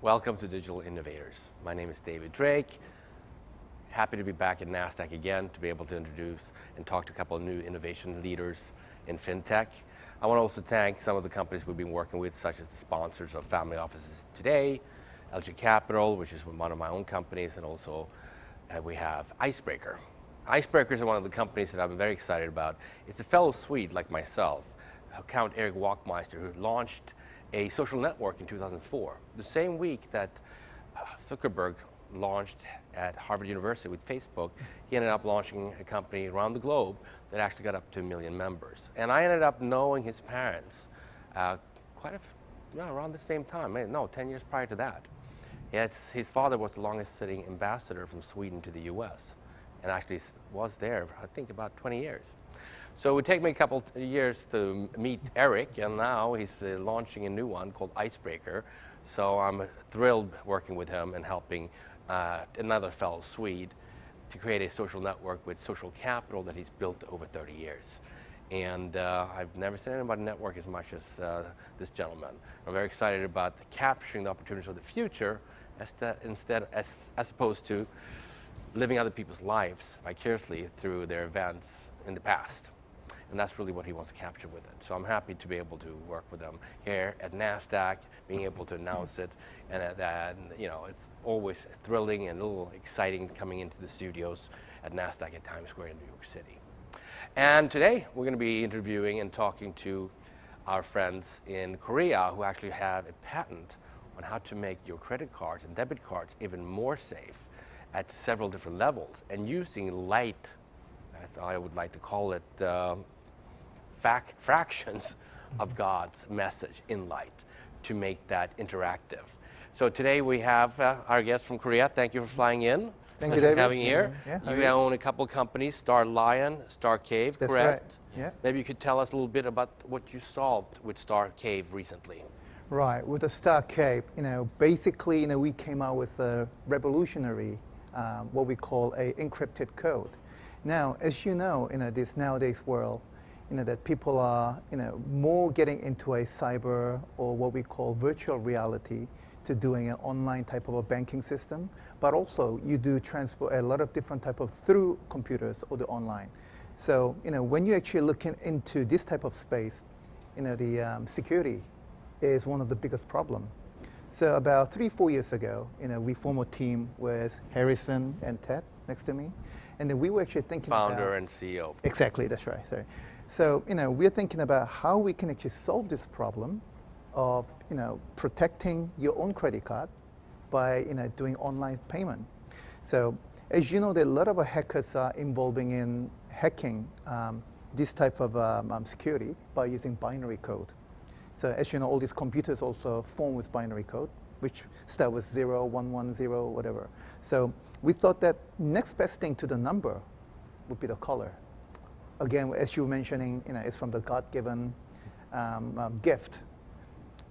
Welcome to Digital Innovators. My name is David Drake. Happy to be back at NASDAQ again to be able to introduce and talk to a couple of new innovation leaders in FinTech. I want to also thank some of the companies we've been working with, such as the sponsors of Family Offices Today, LG Capital, which is one of my own companies, and also we have Icebreaker. Icebreaker is one of the companies that I'm very excited about. It's a fellow Swede like myself, Count Eric Walkmeister, who launched a social network in 2004, the same week that Zuckerberg launched at Harvard University with Facebook. He ended up launching a company around the globe that actually got up to 1 million members. And I ended up knowing his parents around the same time, 10 years prior to that. His father was the longest sitting ambassador from Sweden to the US, and actually was there, I think, about 20 years. So it would take me a couple of years to meet Eric, and now he's launching a new one called Icebreaker. So I'm thrilled working with him and helping another fellow Swede to create a social network with social capital that he's built over 30 years. And I've never seen anybody network as much as this gentleman. I'm very excited about capturing the opportunities of the future as opposed to living other people's lives vicariously through their events in the past. And that's really what he wants to capture with it. So I'm happy to be able to work with him here at NASDAQ, being able to announce it. And it's always thrilling and a little exciting coming into the studios at NASDAQ at Times Square in New York City. And today we're going to be interviewing and talking to our friends in Korea who actually have a patent on how to make your credit cards and debit cards even more safe at several different levels, and using light, as I would like to call it, fractions of God's message in light to make that interactive. So today we have our guest from Korea. Thank you for flying in. Thank you, David. Having you here. Yeah, you own a couple of companies, Starlion, Starcave, That's correct? Right. Yeah. Maybe you could tell us a little bit about what you solved with Starcave recently. Right. With the Starcave, basically, we came out with a revolutionary, what we call a encrypted code. Now, as you know, in this nowadays world, that people are, more getting into a cyber or what we call virtual reality to doing an online type of a banking system, but also you do transport a lot of different type of through computers or the online. So, when you're actually looking into this type of space, the security is one of the biggest problem. So about 3-4 years ago, we formed a team with Harrison and Ted next to me, and then we were actually thinking Founder and CEO. Exactly, that's right. Sorry. So, we're thinking about how we can actually solve this problem of, protecting your own credit card by, doing online payment. So, as you know, there are a lot of hackers are involving in hacking this type of security by using binary code. So, as you know, all these computers also form with binary code, which start with 0, 1, 1, 0, whatever. So, we thought that next best thing to the number would be the color. Again, as you were mentioning, it's from the God-given gift.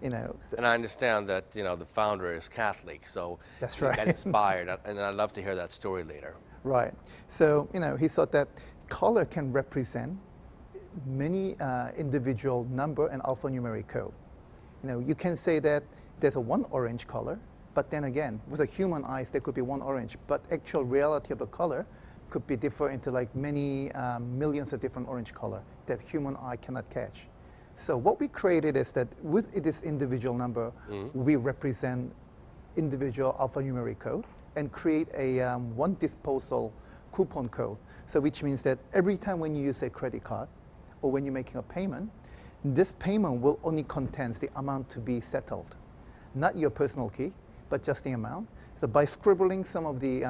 And I understand that the founder is Catholic, so that's you right. got inspired, and I'd love to hear that story later. Right. So he thought that color can represent many individual number and alphanumeric code. You can say that there's a one orange color, but then again, with a human eyes, there could be one orange, but actual reality of the color could be different into like many millions of different orange color that human eye cannot catch. So what we created is that with this individual number, we represent individual alphanumeric code and create a one disposal coupon code. So which means that every time when you use a credit card or when you're making a payment, this payment will only contain the amount to be settled, not your personal key, but just the amount. So by scribbling some of the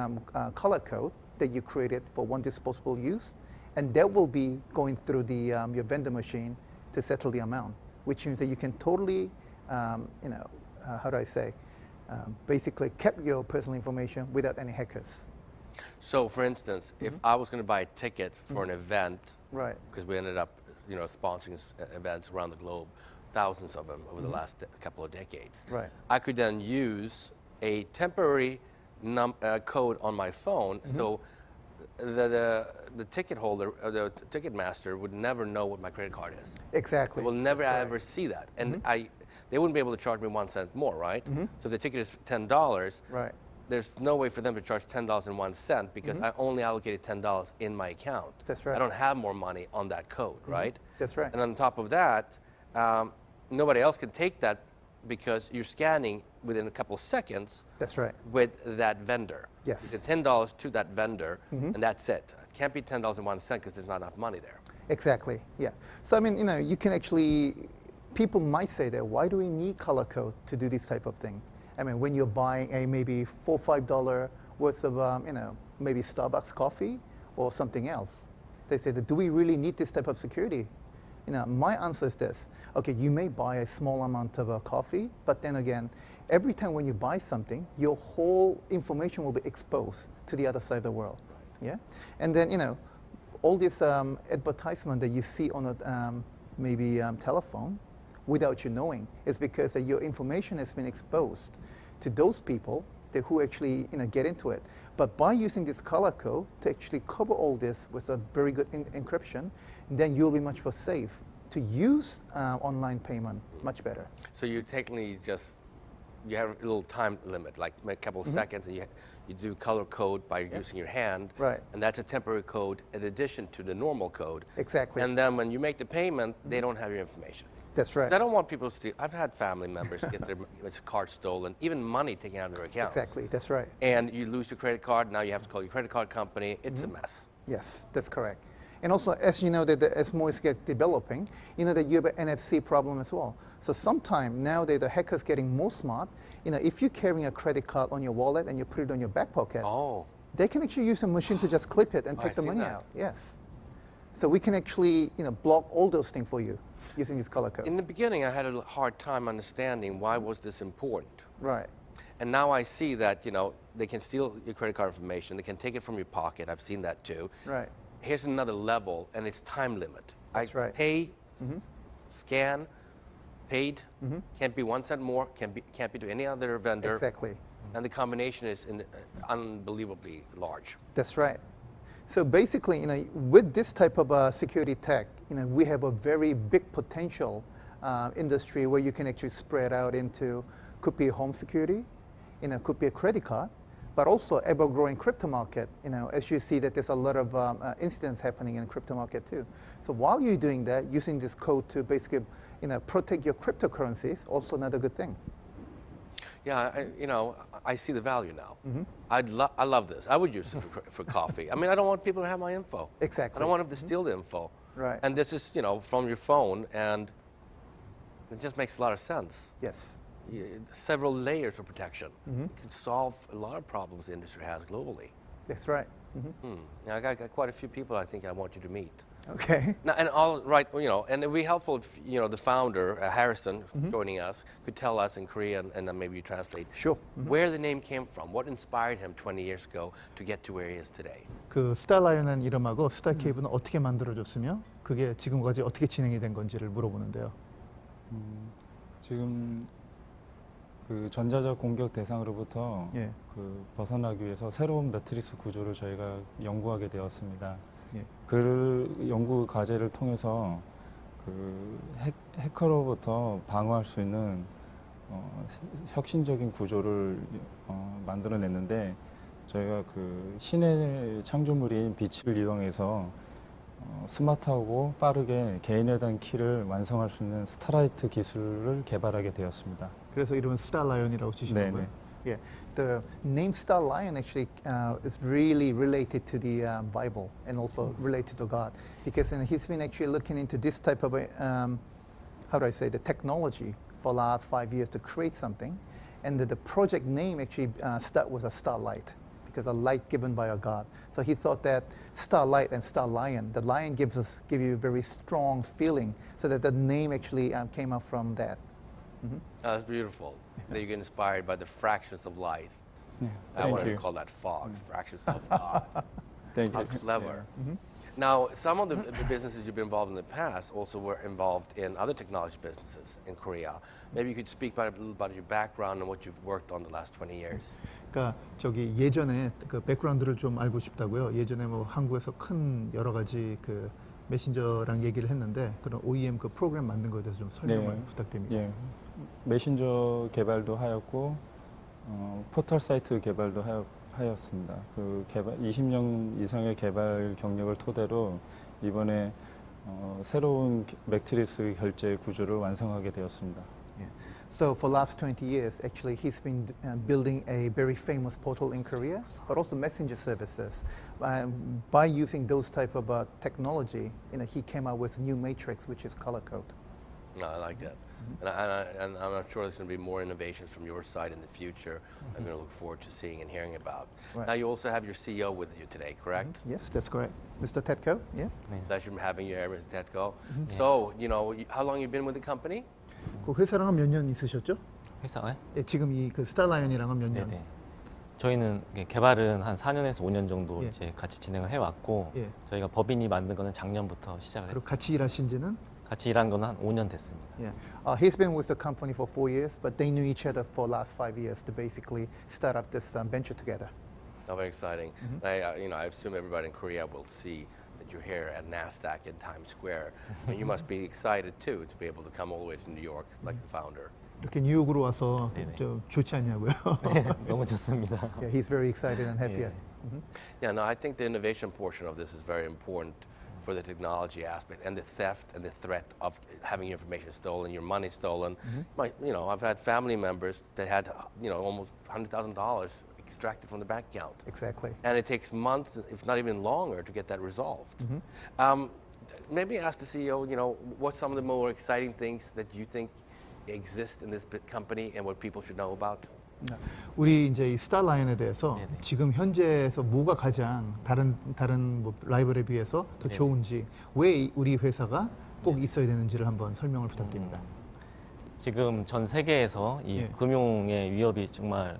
color code that you created for one disposable use, and that will be going through the your vendor machine to settle the amount, which means that you can totally, basically kept your personal information without any hackers. So, for instance, if I was going to buy a ticket for an event, right? Because we ended up, sponsoring events around the globe, thousands of them over the last couple of decades. Right. I could then use a temporary code on my phone, so the ticket holder, the ticket master would never know what my credit card is. Exactly. They will never ever see that. And they wouldn't be able to charge me 1 cent more, right? So if the ticket is $10, Right. there's no way for them to charge $10.01 because I only allocated $10 in my account. That's right. I don't have more money on that code, right? That's right. And on top of that, nobody else can take that because you're scanning within a couple of seconds. That's right. With that vendor. Yes. It's $10 to that vendor, and that's it. It can't be $10.01 because there's not enough money there. Exactly. Yeah. So I mean, you can actually. People might say that why do we need color code to do this type of thing? I mean, when you're buying a maybe $4 or $5 worth of maybe Starbucks coffee or something else, they say that do we really need this type of security? My answer is this. Okay, you may buy a small amount of coffee, but then again, every time when you buy something, your whole information will be exposed to the other side of the world. Yeah, and then all this advertisement that you see on a maybe telephone, without you knowing, is because your information has been exposed to those people who actually get into it. But by using this color code to actually cover all this with a very good encryption, then you'll be much more safe to use online payment much better. So you technically you have a little time limit, like a couple of seconds, and you do color code by using your hand. Right. And that's a temporary code in addition to the normal code. Exactly. And then when you make the payment, they don't have your information. That's right. I don't want people to steal. I've had family members get their card stolen, even money taken out of their accounts. Exactly, that's right. And you lose your credit card, now you have to call your credit card company. It's a mess. Yes, that's correct. And also, as you know, that as more is developing, that you have an NFC problem as well. So sometime now that the hackers getting more smart, if you're carrying a credit card on your wallet and you put it on your back pocket, they can actually use a machine to just clip it and take the money out. Yes. So we can actually block all those things for you using this color code. In the beginning, I had a hard time understanding why was this important. Right. And now I see that they can steal your credit card information. They can take it from your pocket. I've seen that too. Right. Here's another level, and it's time limit. That's right. Pay, scan, paid. Can't be 1 cent more. Can't be to any other vendor. Exactly. And the combination is unbelievably large. That's right. So basically, with this type of security tech, we have a very big potential industry where you can actually spread out into, could be home security, could be a credit card, but also ever-growing crypto market. As you see that there's a lot of incidents happening in the crypto market too. So while you're doing that, using this code to basically, protect your cryptocurrencies, also another good thing. Yeah, I see the value now. I love this. I would use it for coffee. I mean, I don't want people to have my info. Exactly. I don't want them to steal the info. Right. And this is, from your phone, and it just makes a lot of sense. Yes. Several layers of protection. It could solve a lot of problems the industry has globally. That's right. Now, I got quite a few people I think I want you to meet. Okay. Now, and all right, and it'd be helpful if the founder, Harrison, joining us, could tell us in Korean and then maybe you translate. Sure. Where the name came from, what inspired him 20 years ago to get to where he is today. 그 스타라이언이라는 이름하고 스타케이브는 어떻게 만들어졌으며 그게 지금까지 어떻게 진행이 된 건지를 물어보는데요. 지금 그 전자적 공격 대상으로부터 그 벗어나기 위해서 새로운 매트리스 구조를 저희가 연구하게 되었습니다. 그 연구 과제를 통해서 그 해커로부터 방어할 수 있는 혁신적인 구조를 만들어냈는데 저희가 그 신의 창조물인 빛을 이용해서 스마트하고 빠르게 개인에 대한 키를 완성할 수 있는 스타라이트 기술을 개발하게 되었습니다. 그래서 이름은 스타라이언이라고 지신 거고요. Yeah, the name Starlion actually is really related to the Bible and also related to God, because he's been actually looking into this type of how do I say, the technology for the last 5 years to create something, and the project name actually start with a starlight, because a light given by a God. So he thought that starlight and starlion, the lion give you a very strong feeling, so that the name actually came up from that. That's beautiful. That you get inspired by the fractions of light. Yeah, I want to call that fog, fractions of God. Thank How you. clever. Now, some of the businesses you've been involved in the past also were involved in other technology businesses in Korea. Maybe you could speak a little about your background and what you've worked on the last 20 years. 그러니까 저기 예전에 그 백그라운드를 좀 알고 싶다고요. 예전에 뭐 한국에서 큰 여러 가지 그 메신저랑 얘기를 했는데 그런 OEM 그 프로그램 만든 거에 대해서 좀 설명을 네. 부탁드립니다. 예, 메신저 개발도 하였고 포털 사이트 개발도 하였습니다. 그 개발 20년 이상의 개발 경력을 토대로 이번에 새로운 매트리스 결제 구조를 완성하게 되었습니다. Yeah. So for last 20 years, actually, he's been building a very famous portal in Korea, but also messenger services. By using those type of technology, he came out with a new matrix, which is color code. No, I like that. And I'm sure there's going to be more innovations from your side in the future. I'm going to look forward to seeing and hearing about. Right. Now, you also have your CEO with you today, correct? Yes, that's correct. Mr. Tetko, yeah? Pleasure having you here, Mr. Tetko. So, how long you been with the company? 그 회사랑은 몇 년 있으셨죠? 회사에? 예, 지금 이 그 스타라이언이랑은 몇 년? 네네. 저희는 개발은 한 4년에서 5년 정도 예. 이제 같이 진행을 해왔고 예. 저희가 법인이 만든 거는 작년부터 시작을 그리고 했어요. 같이 일하신 지는? 같이 일한 거는 한 5년 됐습니다. Yeah. He's been with the company for 4 years, but they knew each other for last 5 years to basically start up this venture together. Oh, very exciting. I assume everybody in Korea will see that you're here at NASDAQ in Times Square. And you must be excited too to be able to come all the way to New York like the founder. 이렇게 뉴욕으로 와서 네네. 좀 좋지 않냐고요? 너무 좋습니다. Yeah, he's very excited and happy. Yeah. Yeah, no, I think the innovation portion of this is very important for the technology aspect and the theft and the threat of having your information stolen, your money stolen. I've had family members that had, almost $100,000 extracted from the bank account. Exactly. And it takes months, if not even longer, to get that resolved. Maybe ask the CEO, what's some of the more exciting things that you think exist in this company and what people should know about? 우리 이제 이 스타라이언에 대해서 네네. 지금 현재에서 뭐가 가장 다른 뭐 라이벌에 비해서 더 네네. 좋은지 왜 우리 회사가 꼭 있어야 되는지를 한번 설명을 부탁드립니다. 지금 전 세계에서 이 예. 금융의 위협이 정말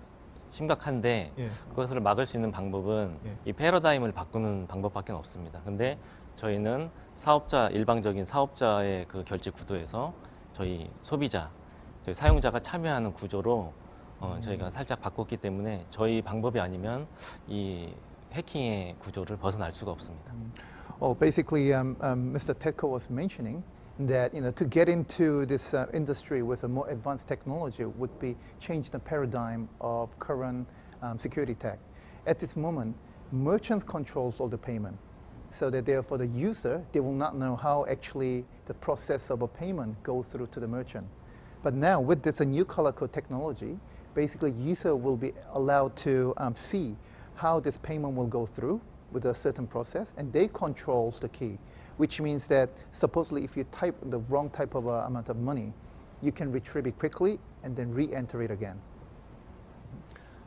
심각한데 예. 그것을 막을 수 있는 방법은 예. 이 패러다임을 바꾸는 방법밖에 없습니다. 근데 저희는 일방적인 사업자의 그 결제 구도에서 저희 소비자, 저희 사용자가 참여하는 구조로 저희가 살짝 바꿨기 때문에 저희 방법이 아니면 이 해킹의 구조를 벗어날 수가 없습니다. Well, basically, Mr. Tetko was mentioning that to get into this industry with a more advanced technology would be change the paradigm of current security tech. At this moment, merchants controls all the payment, so that therefore the user they will not know how actually the process of a payment go through to the merchant. But now with this new color code technology, basically user will be allowed to see how this payment will go through with a certain process, and they controls the key, which means that supposedly if you type the wrong type of amount of money, you can retrieve it quickly and then re-enter it again.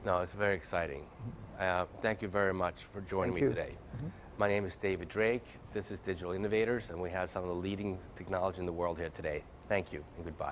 No, it's very exciting. Thank you very much for joining Thank me you. today. My name is David Drake. This is Digital Innovators, and we have some of the leading technology in the world here today. Thank you, and goodbye.